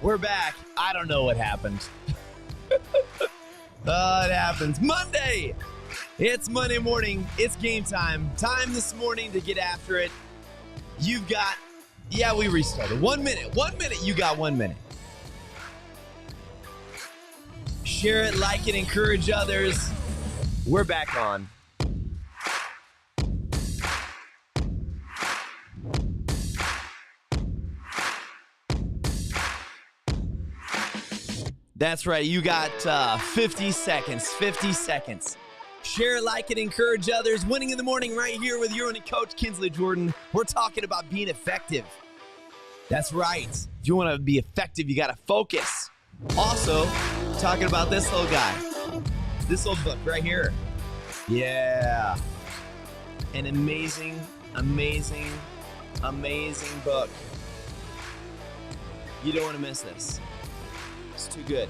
We're back. I don't know what happened. It happens. Monday. It's Monday morning. It's game time. Time this morning to get after it. You've got, we restarted. 1 minute. 1 minute. You got 1 minute. Share it, like it, encourage others. We're back on. That's right. You got 50 seconds. 50 seconds. Share, like, and encourage others. Winning in the morning right here with your own coach, Kinsley Jordan. We're talking about being effective. That's right. If you want to be effective, you got to focus. Also, talking about this little guy. This little book right here. Yeah. An amazing, amazing, amazing book. You don't want to miss this. It's too good.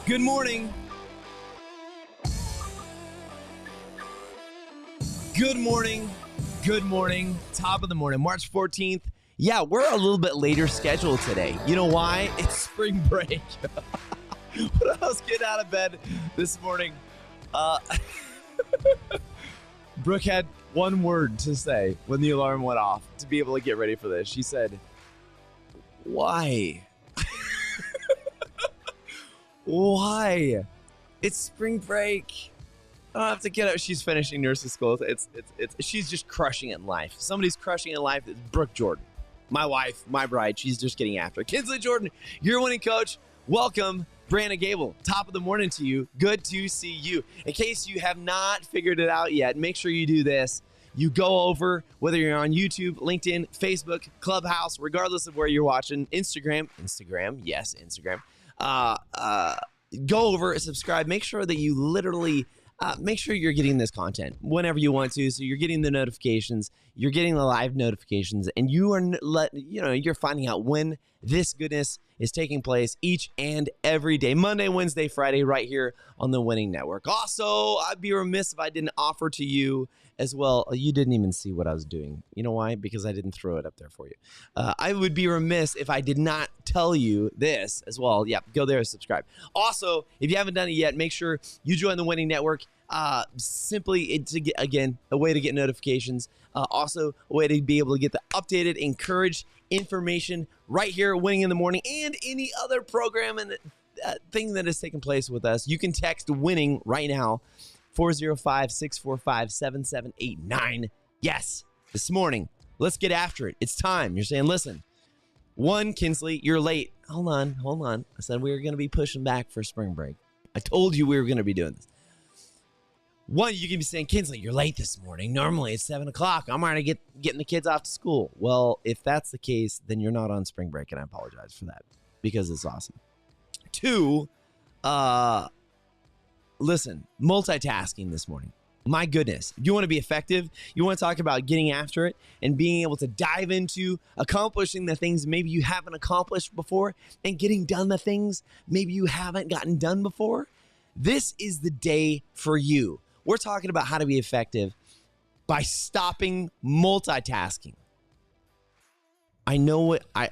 Good morning. Good morning. Good morning. Top of the morning, March 14th. Yeah, we're a little bit later scheduled today. You know why? It's spring break. When I was getting out of bed this morning, Brooke had one word to say when the alarm went off to be able to get ready for this. She said, "Why?" Why? It's spring break. I don't have to get up. She's finishing nursing school. She's just crushing it in life. Somebody's crushing it in life. It's Brooke Jordan, my wife, my bride. She's just getting after it. Kinsley Jordan, your winning coach. Welcome, Brandon Gable. Top of the morning to you. Good to see you. In case you have not figured it out yet, make sure you do this. You go over, whether you're on YouTube, LinkedIn, Facebook, Clubhouse, regardless of where you're watching, Instagram, yes, Instagram. Go over, subscribe, make sure that you literally make sure you're getting this content whenever you want to. So you're getting the notifications, you're getting the live notifications, and you are you're finding out when this goodness is taking place each and every day, Monday, Wednesday, Friday, right here on the Winning Network. Also, I'd be remiss if I didn't offer to you as well. You didn't even see what I was doing. You know why? Because I didn't throw it up there for you. I would be remiss if I did not tell you this as well. Yeah, go there and subscribe. Also, if you haven't done it yet, make sure you join the Winning Network. Simply to get, again, a way to get notifications. Also, a way to be able to get the updated, encouraged information right here at Winning in the Morning and any other program and thing that is taking place with us. You can text WINNING right now. 405-645-7789. Yes, this morning, let's get after it. It's time. You're saying, listen, one, Kinsley, you're late. Hold on. I said we were going to be pushing back for spring break. I told you we were going to be doing this. One, you can be saying, Kinsley, you're late this morning. Normally it's 7 o'clock. I'm already getting the kids off to school. Well, if that's the case, then you're not on spring break, and I apologize for that because it's awesome. Two, listen, multitasking this morning. My goodness, if you want to be effective, you want to talk about getting after it and being able to dive into accomplishing the things maybe you haven't accomplished before and getting done the things maybe you haven't gotten done before. This is the day for you. We're talking about how to be effective by stopping multitasking. I know what I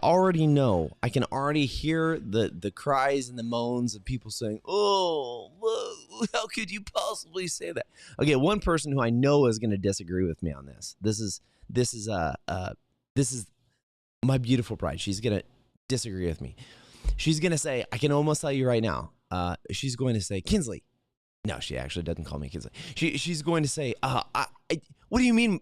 already know. I can already hear the cries and the moans of people saying, "Oh, whoa, how could you possibly say that?" Okay, one person who I know is going to disagree with me on this. This is my beautiful bride. She's going to disagree with me. She's going to say, I can almost tell you right now. She's going to say, Kinsley. No, she actually doesn't call me Kinsley. She's going to say, what do you mean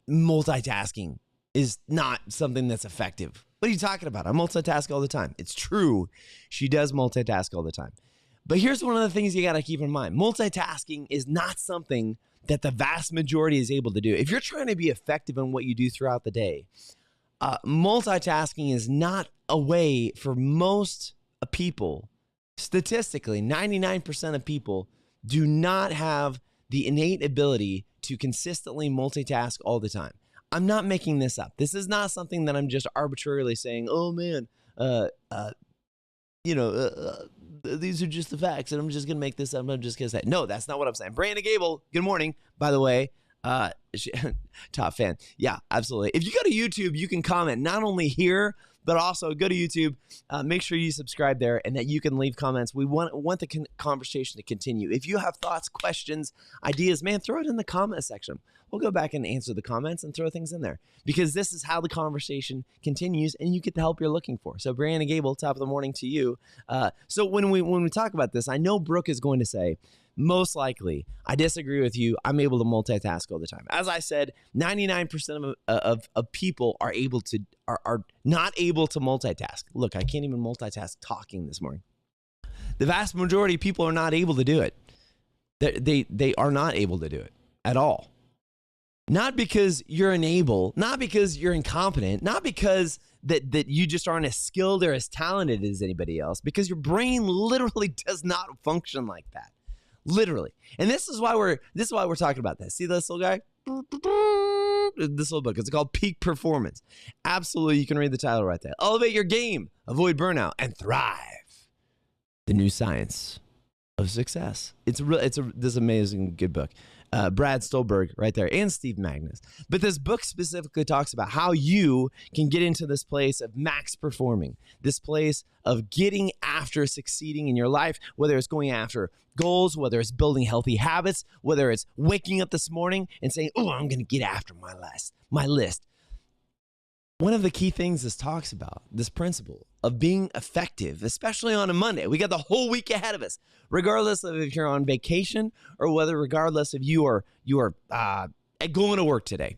multitasking is not something that's effective? What are you talking about? I multitask all the time. It's true. She does multitask all the time. But here's one of the things you got to keep in mind. Multitasking is not something that the vast majority is able to do. If you're trying to be effective in what you do throughout the day, multitasking is not a way for most people. Statistically, 99% of people do not have the innate ability to consistently multitask all the time. I'm not making this up. This is not something that I'm just arbitrarily saying, oh man, these are just the facts, and I'm just going to make this up. I'm just going to say, no, that's not what I'm saying. Brandon Gable, good morning, by the way. Top fan. Yeah, absolutely. If you go to YouTube, you can comment not only here, but also go to YouTube. Make sure you subscribe there and that you can leave comments. We want the conversation to continue. If you have thoughts, questions, ideas, man, throw it in the comment section. We'll go back and answer the comments and throw things in there because this is how the conversation continues and you get the help you're looking for. So Brandon Gable, top of the morning to you. So when we talk about this, I know Brooke is going to say, most likely, I disagree with you. I'm able to multitask all the time. As I said, 99% of people are not able to multitask. Look, I can't even multitask talking this morning. The vast majority of people are not able to do it. They are not able to do it at all. Not because you're unable, not because you're incompetent, not because that you just aren't as skilled or as talented as anybody else, because your brain literally does not function like that. Literally. And this is why we're talking about this. See this little guy? This little book. It's called Peak Performance. Absolutely, you can read the title right there. Elevate your game, avoid burnout, and thrive. The new science of success. This amazing good book. Brad Stolberg right there, and Steve Magnus. But this book specifically talks about how you can get into this place of max performing, this place of getting after succeeding in your life, whether it's going after goals, whether it's building healthy habits, whether it's waking up this morning and saying, oh, I'm going to get after my list. One of the key things this talks about, this principle of being effective, especially on a Monday. We got the whole week ahead of us, regardless of if you're on vacation or regardless if you are going to work today.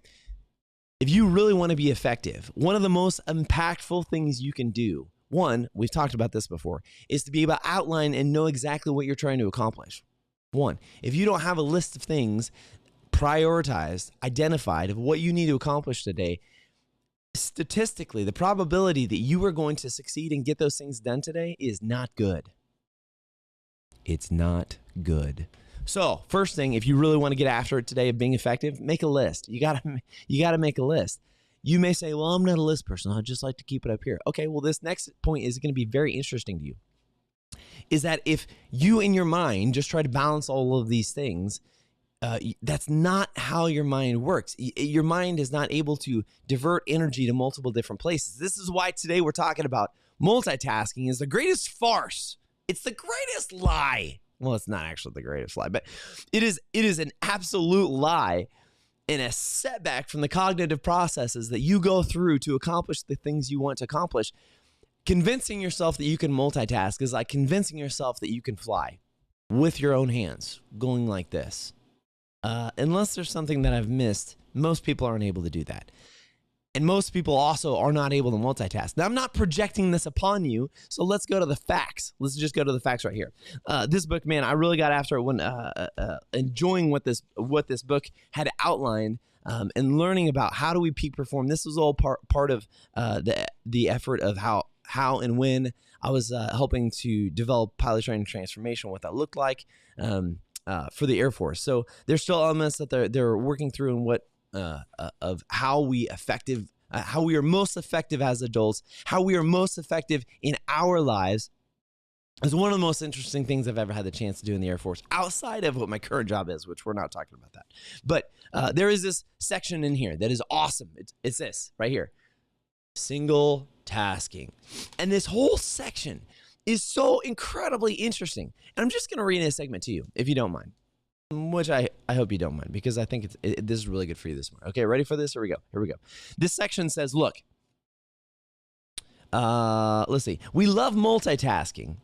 If you really want to be effective, one of the most impactful things you can do, one, we've talked about this before, is to be able to outline and know exactly what you're trying to accomplish. One, if you don't have a list of things prioritized, identified of what you need to accomplish today, statistically, the probability that you are going to succeed and get those things done today is not good. It's not good. So first thing, if you really want to get after it today of being effective, make a list. You gotta make a list. You may say, well, I'm not a list person. I'd just like to keep it up here. Okay, well, this next point is going to be very interesting to you. Is that if you in your mind just try to balance all of these things, that's not how your mind works. Your mind is not able to divert energy to multiple different places. This is why today we're talking about multitasking is the greatest farce. It's the greatest lie. Well, it's not actually the greatest lie, but it is an absolute lie and a setback from the cognitive processes that you go through to accomplish the things you want to accomplish. Convincing yourself that you can multitask is like convincing yourself that you can fly with your own hands, going like this. Unless there's something that I've missed, most people aren't able to do that. And most people also are not able to multitask. Now, I'm not projecting this upon you, so let's go to the facts. Let's just go to the facts right here. This book, man, I really got after it when enjoying what this book had outlined and learning about how do we peak perform. This was all part of the effort of how and when I was helping to develop pilot training transformation, what that looked like. For the Air Force. So there's still elements that they're working through and what of how we are most effective as adults, how we are most effective in our lives is one of the most interesting things I've ever had the chance to do in the Air Force outside of what my current job is, which we're not talking about that. But there is this section in here that is awesome. It's this right here. Single tasking. And this whole section is so incredibly interesting. And I'm just going to read a segment to you, if you don't mind, which I hope you don't mind, because I think this is really good for you this morning. Okay, ready for this? Here we go. This section says, look, let's see. We love multitasking.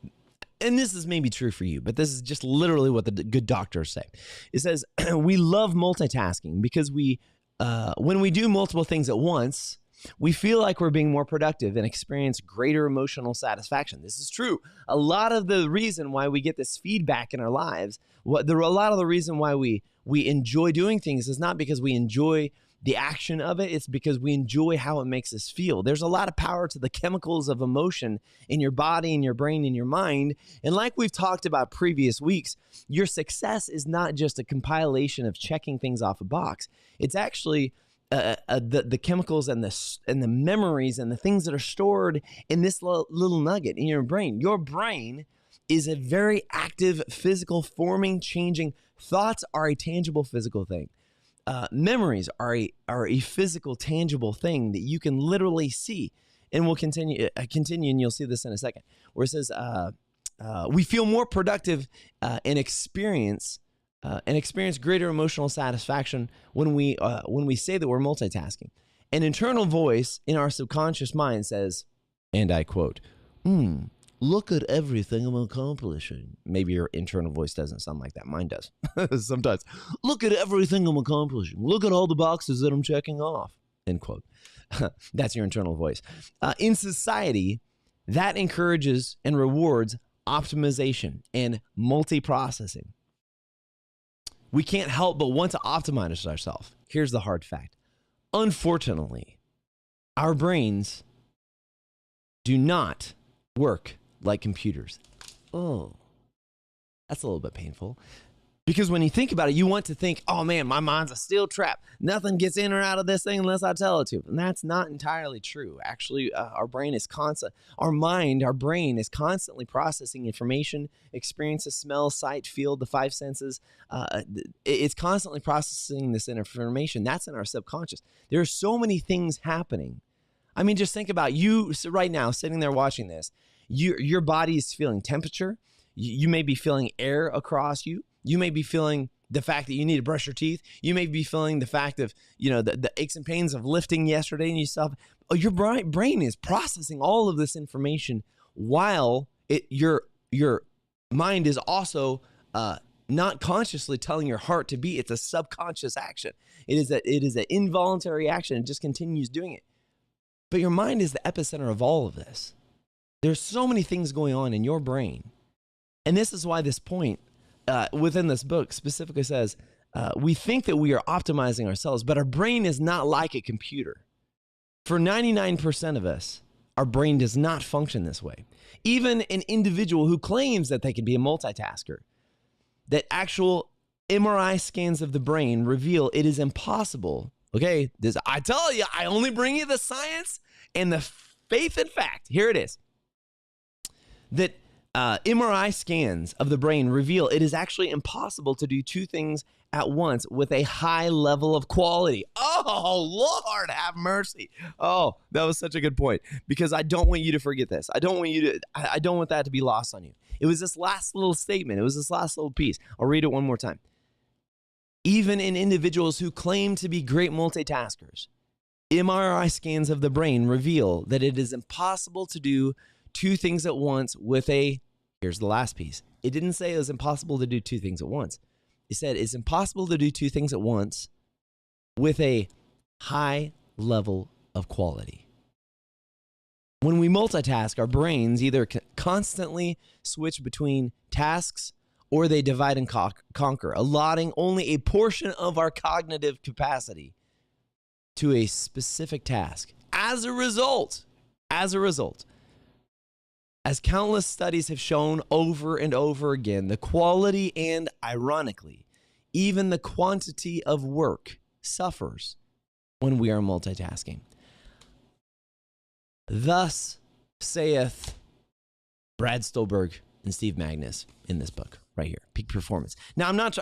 And this is maybe true for you, but this is just literally what the good doctors say. It says, we love multitasking because when we do multiple things at once, we feel like we're being more productive and experience greater emotional satisfaction. This is true. A lot of the reason why we get this feedback in our lives, a lot of the reason why we enjoy doing things is not because we enjoy the action of it. It's because we enjoy how it makes us feel. There's a lot of power to the chemicals of emotion in your body, in your brain, in your mind. And like we've talked about previous weeks, your success is not just a compilation of checking things off a box. It's actually the chemicals and the memories and the things that are stored in this little nugget in your brain. Your brain is a very active, physical, forming, changing. Thoughts are a tangible, physical thing. Memories are a physical, tangible thing that you can literally see. And we'll continue, and you'll see this in a second, where it says, we feel more productive and experience greater emotional satisfaction when we say that we're multitasking. An internal voice in our subconscious mind says, and I quote, look at everything I'm accomplishing. Maybe your internal voice doesn't sound like that. Mine does. Sometimes. Look at everything I'm accomplishing. Look at all the boxes that I'm checking off. End quote. That's your internal voice. In society, that encourages and rewards optimization and multiprocessing. We can't help but want to optimize ourselves. Here's the hard fact. Unfortunately, our brains do not work like computers. Oh, that's a little bit painful. Because when you think about it, you want to think, oh man, my mind's a steel trap. Nothing gets in or out of this thing unless I tell it to. And that's not entirely true. Actually, our brain is our brain is constantly processing information, experiences, smell, sight, feel, the five senses. It's constantly processing this information. That's in our subconscious. There are so many things happening. I mean, just think about you right now sitting there watching this. Your body is feeling temperature. You may be feeling air across you. You may be feeling the fact that you need to brush your teeth. You may be feeling the fact of, the aches and pains of lifting yesterday and yourself. Your brain is processing all of this information while your mind is also not consciously telling your heart to beat. It's a subconscious action. It is an involuntary action. It just continues doing it. But your mind is the epicenter of all of this. There's so many things going on in your brain. And this is why this point within this book specifically says, we think that we are optimizing ourselves, but our brain is not like a computer. For 99% of us, our brain does not function this way. Even an individual who claims that they can be a multitasker, that actual MRI scans of the brain reveal it is impossible. Okay, I tell you, I only bring you the science and the faith and fact. Here it is. That MRI scans of the brain reveal it is actually impossible to do two things at once with a high level of quality. Oh, Lord, have mercy. Oh, that was such a good point, because I don't want you to forget this. I don't want that to be lost on you. It was this last little statement. It was this last little piece. I'll read it one more time. Even in individuals who claim to be great multitaskers, MRI scans of the brain reveal that it is impossible to do two things at once with here's the last piece. It didn't say it was impossible to do two things at once. It said it's impossible to do two things at once with a high level of quality. When we multitask, our brains either constantly switch between tasks or they divide and conquer, allotting only a portion of our cognitive capacity to a specific task. As a result, as countless studies have shown over and over again, the quality and, ironically, even the quantity of work suffers when we are multitasking. Thus saith Brad Stulberg and Steve Magnus in this book right here, Peak Performance. Now, I'm not,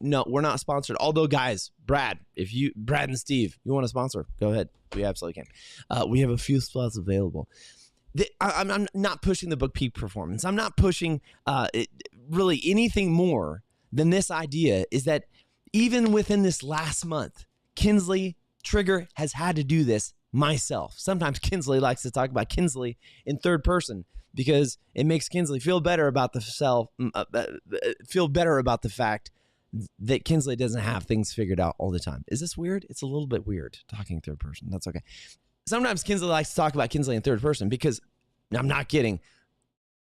no, we're not sponsored. Although, guys, Brad and Steve, you want to sponsor, go ahead. We absolutely can. We have a few spots available. I'm not pushing the book Peak Performance. I'm not pushing really anything more than this idea is that even within this last month, Kinsley Trigger has had to do this myself. Sometimes Kinsley likes to talk about Kinsley in third person because it makes Kinsley feel better about the fact that Kinsley doesn't have things figured out all the time. Is this weird? It's a little bit weird talking third person. That's okay. Sometimes Kinsley likes to talk about Kinsley in third person because, I'm not kidding,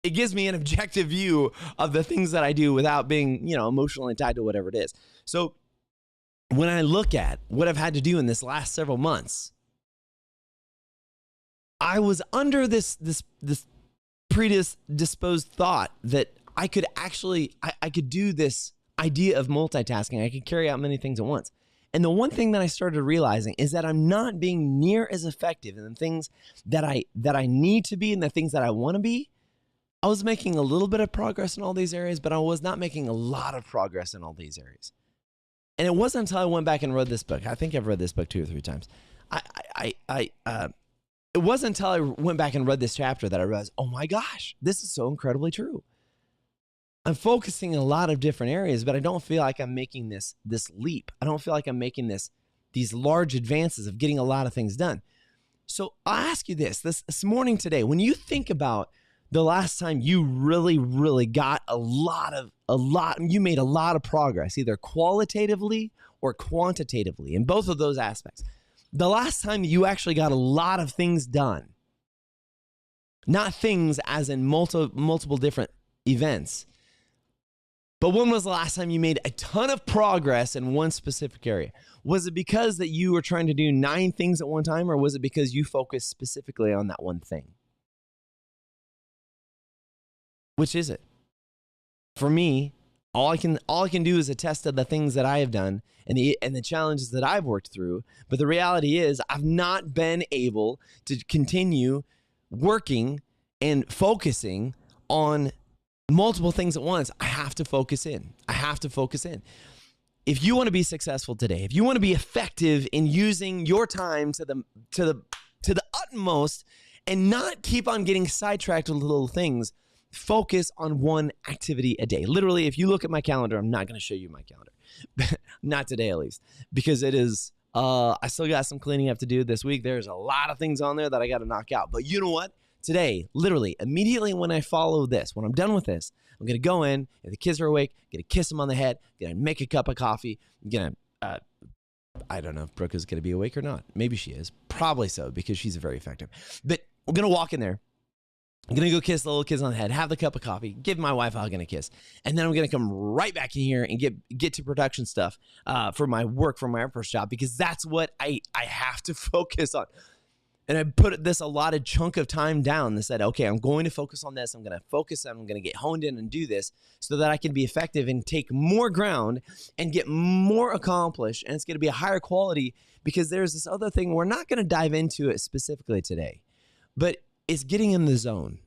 it gives me an objective view of the things that I do without being, emotionally tied to whatever it is. So when I look at what I've had to do in this last several months, I was under this predisposed thought that I could actually, I could do this idea of multitasking. I could carry out many things at once. And the one thing that I started realizing is that I'm not being near as effective in the things that I need to be and the things that I want to be. I was making a little bit of progress in all these areas, but I was not making a lot of progress in all these areas. And it wasn't until I went back and read this book. I think I've read this book 2 or 3 times. It wasn't until I went back and read this chapter that I realized, oh my gosh, this is so incredibly true. I'm focusing in a lot of different areas, but I don't feel like I'm making this leap. I don't feel like I'm making these large advances of getting a lot of things done. So I'll ask you this morning today, when you think about the last time you really, really got you made a lot of progress, either qualitatively or quantitatively, in both of those aspects. The last time you actually got a lot of things done, not things as in multiple different events, but when was the last time you made a ton of progress in one specific area? Was it because that you were trying to do 9 things at one time, or was it because you focused specifically on that one thing? Which is it? For me, all I can do is attest to the things that I have done and the challenges that I've worked through. But the reality is I've not been able to continue working and focusing on multiple things at once. I have to focus in. If you want to be successful today, if you want to be effective in using your time to the utmost and not keep on getting sidetracked with little things, focus on one activity a day. Literally, if you look at my calendar, I'm not going to show you my calendar. Not today, at least, because it is, I still got some cleaning up to do this week. There's a lot of things on there that I got to knock out. But you know what? Today, literally, immediately when I follow this, when I'm done with this, I'm going to go in, if the kids are awake, going to kiss them on the head, going to make a cup of coffee, going to, I don't know if Brooke is going to be awake or not. Maybe she is. Probably so, because she's very effective. But we're going to walk in there. I'm going to go kiss the little kids on the head, have the cup of coffee, give my wife a hug and a kiss. And then I'm going to come right back in here and get to production stuff for my work, for my Air Force job, because that's what I have to focus on. And I put this allotted chunk of time down and said, okay, I'm going to focus on this. I'm going to focus. I'm going to get honed in and do this so that I can be effective and take more ground and get more accomplished. And it's going to be a higher quality, because there's this other thing. We're not going to dive into it specifically today, but it's getting in the zone.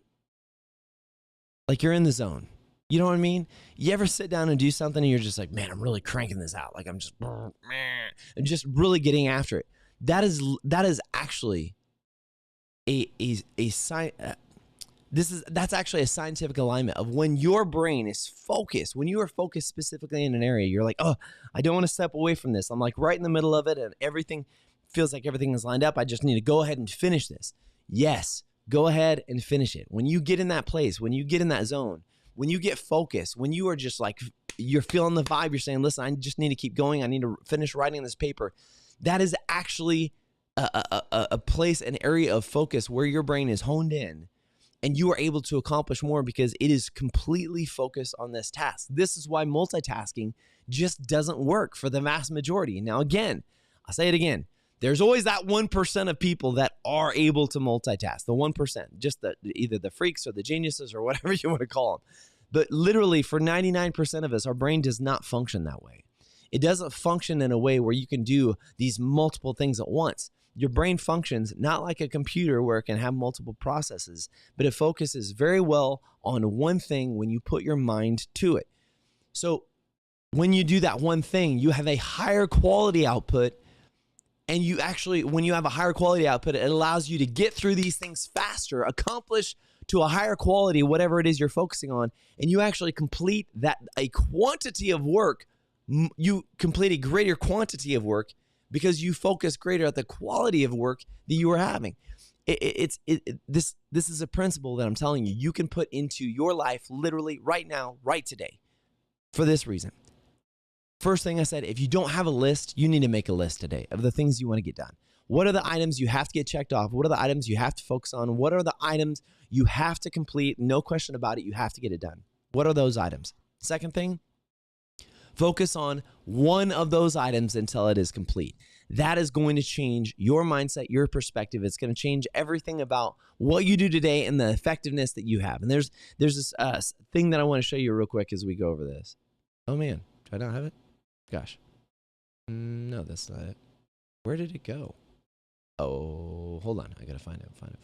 Like you're in the zone. You know what I mean? You ever sit down and do something and you're just like, man, I'm really cranking this out. Like I'm just really getting after it. That is actually a sign. That's actually a scientific alignment of when your brain is focused. When you are focused specifically in an area, you're like, oh, I don't want to step away from this. I'm like right in the middle of it, and everything feels like everything is lined up. I just need to go ahead and finish this. Yes, go ahead and finish it. When you get in that place, when you get in that zone, when you get focused, when you are just like, you're feeling the vibe, you're saying, listen, I just need to keep going. I need to finish writing this paper. That is actually a place, an area of focus where your brain is honed in and you are able to accomplish more because it is completely focused on this task. This is why multitasking just doesn't work for the vast majority. Now, again, I'll say it again. There's always that 1% of people that are able to multitask, the 1%, just either the freaks or the geniuses or whatever you want to call them. But literally for 99% of us, our brain does not function that way. It doesn't function in a way where you can do these multiple things at once. Your brain functions not like a computer where it can have multiple processes, but it focuses very well on one thing when you put your mind to it. So when you do that one thing, you have a higher quality output. And you actually, when you have a higher quality output, it allows you to get through these things faster, accomplish to a higher quality, whatever it is you're focusing on. And you actually complete a quantity of work. You complete a greater quantity of work because you focus greater at the quality of work that you are having. This is a principle that I'm telling you can put into your life literally right now, right today, for this reason. First thing I said, if you don't have a list, you need to make a list today of the things you want to get done. What are the items you have to get checked off? What are the items you have to focus on? What are the items you have to complete? No question about it, you have to get it done. What are those items? Second thing, focus on one of those items until it is complete. That is going to change your mindset, your perspective. It's going to change everything about what you do today and the effectiveness that you have. And there's this thing that I want to show you real quick as we go over this. Oh man, do I not have it? Gosh. No, No, that's not it. Where did it go? Oh, hold on. I gotta find it. Find it.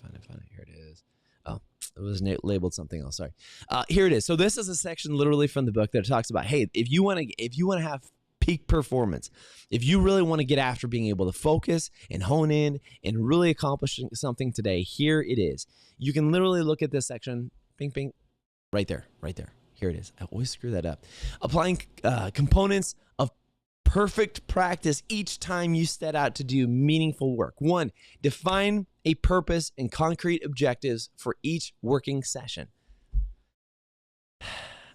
Here it is. Oh, it was labeled something else. Sorry. Here it is. So this is a section literally from the book that talks about, hey, if you want to have peak performance, if you really want to get after being able to focus and hone in and really accomplish something today, here it is. You can literally look at this section. Bing, bing. Right there. Here it is. I always screw that up. Applying components of perfect practice each time you set out to do meaningful work. 1, define a purpose and concrete objectives for each working session.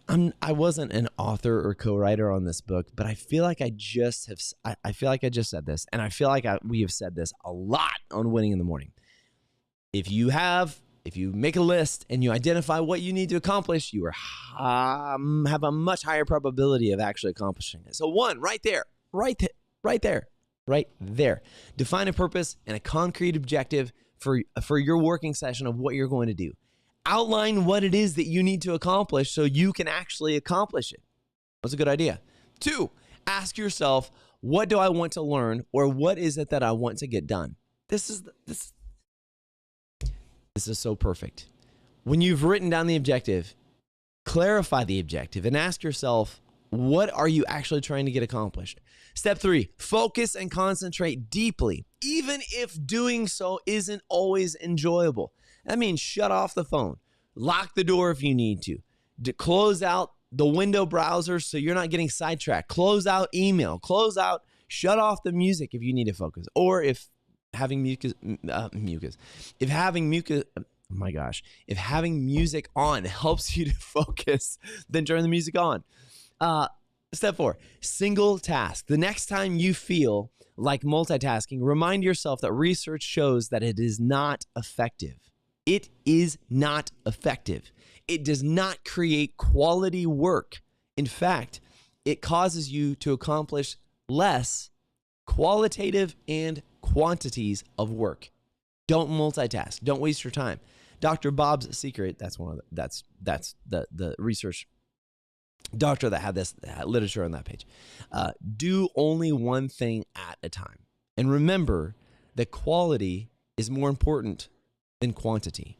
I wasn't an author or co-writer on this book, but I feel like I just said this, and I feel like we have said this a lot on Winning in the Morning. If you make a list and you identify what you need to accomplish, you have a much higher probability of actually accomplishing it. So 1, right there. Define a purpose and a concrete objective for your working session of what you're going to do. Outline what it is that you need to accomplish so you can actually accomplish it. That's a good idea. 2, ask yourself, what do I want to learn, or what is it that I want to get done? This is so perfect. When you've written down the objective, clarify the objective and ask yourself, what are you actually trying to get accomplished? Step 3, focus and concentrate deeply, even if doing so isn't always enjoyable. That means shut off the phone, lock the door if you need to close out the window browser so you're not getting sidetracked, close out email, shut off the music if you need to focus, or if having music on helps you to focus, then turn the music on. Step 4, single task. The next time you feel like multitasking, remind yourself that research shows that it is not effective. It is not effective. It does not create quality work. In fact, it causes you to accomplish less qualitative and quantities of work. Don't multitask. Don't waste your time. Dr. Bob's secret, that's the research doctor that had this literature on that page. Do only one thing at a time. And remember that quality is more important than quantity.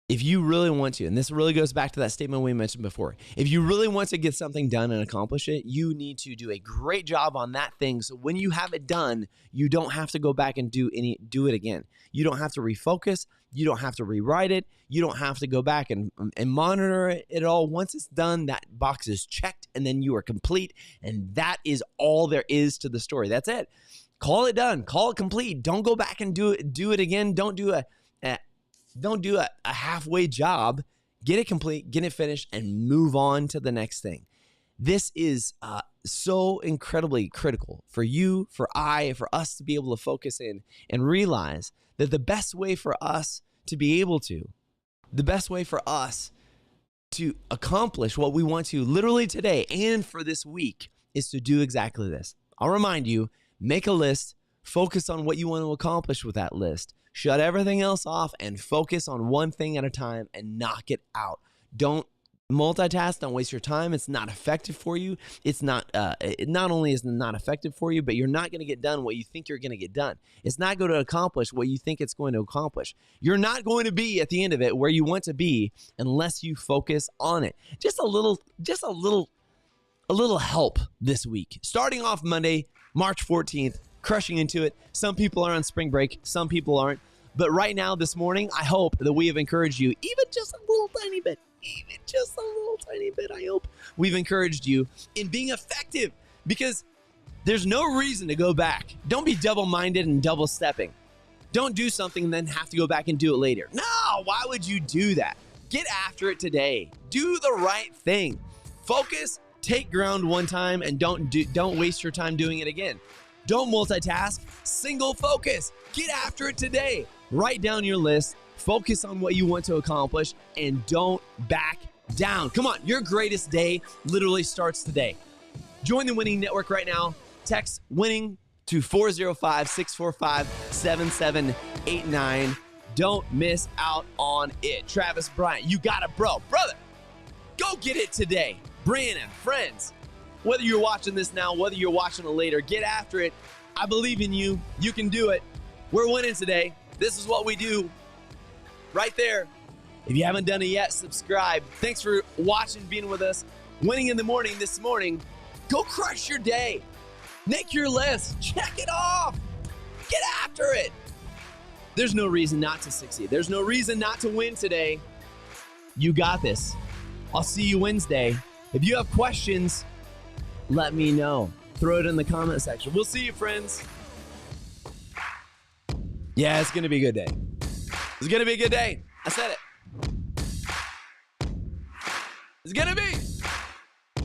If you really want to, and this really goes back to that statement we mentioned before, if you really want to get something done and accomplish it, you need to do a great job on that thing. So when you have it done, you don't have to go back and do it again. You don't have to refocus. You don't have to rewrite it. You don't have to go back and monitor it all. Once it's done, that box is checked, and then you are complete. And that is all there is to the story. That's it. Call it done. Call it complete. Don't go back and do it again. Don't do a halfway job. Get it complete, get it finished, and move on to the next thing. This is so incredibly critical for you, for us to be able to focus in and realize that the best way for us to accomplish what we want to literally today and for this week is to do exactly this. I'll remind you, make a list, focus on what you want to accomplish with that list. Shut everything else off and focus on one thing at a time and knock it out. Don't multitask. Don't waste your time. It's not effective for you. It not only is not effective for you, but you're not going to get done what you think you're going to get done. It's not going to accomplish what you think it's going to accomplish. You're not going to be at the end of it where you want to be unless you focus on it. Just a little help this week. Starting off Monday, March 14th, crushing into it. Some people are on spring break, some people aren't. But right now, this morning, I hope that we have encouraged you, even just a little tiny bit, I hope we've encouraged you in being effective, because there's no reason to go back. Don't be double-minded and double-stepping. Don't do something and then have to go back and do it later. No, why would you do that? Get after it today. Do the right thing. Focus, take ground one time, and don't waste your time doing it again. Don't multitask, single focus. Get after it today. Write down your list, focus on what you want to accomplish, and don't back down. Come on, your greatest day literally starts today. Join the Winning Network right now. Text WINNING to 405-645-7789. Don't miss out on it. Travis Bryant, you got it, brother. Go get it today. Brandon, friends, Whether you're watching this now, whether you're watching it later, get after it. I believe in you. You can do it. We're winning today. This is what we do right there. If you haven't done it yet, subscribe. Thanks for watching, being with us. Winning in the morning this morning. Go crush your day. Make your list. Check it off. Get after it. There's no reason not to succeed. There's no reason not to win today. You got this. I'll see you Wednesday. If you have questions, let me know. Throw it in the comment section. We'll see you, friends. Yeah, it's going to be a good day. It's going to be a good day. I said it. It's going to be.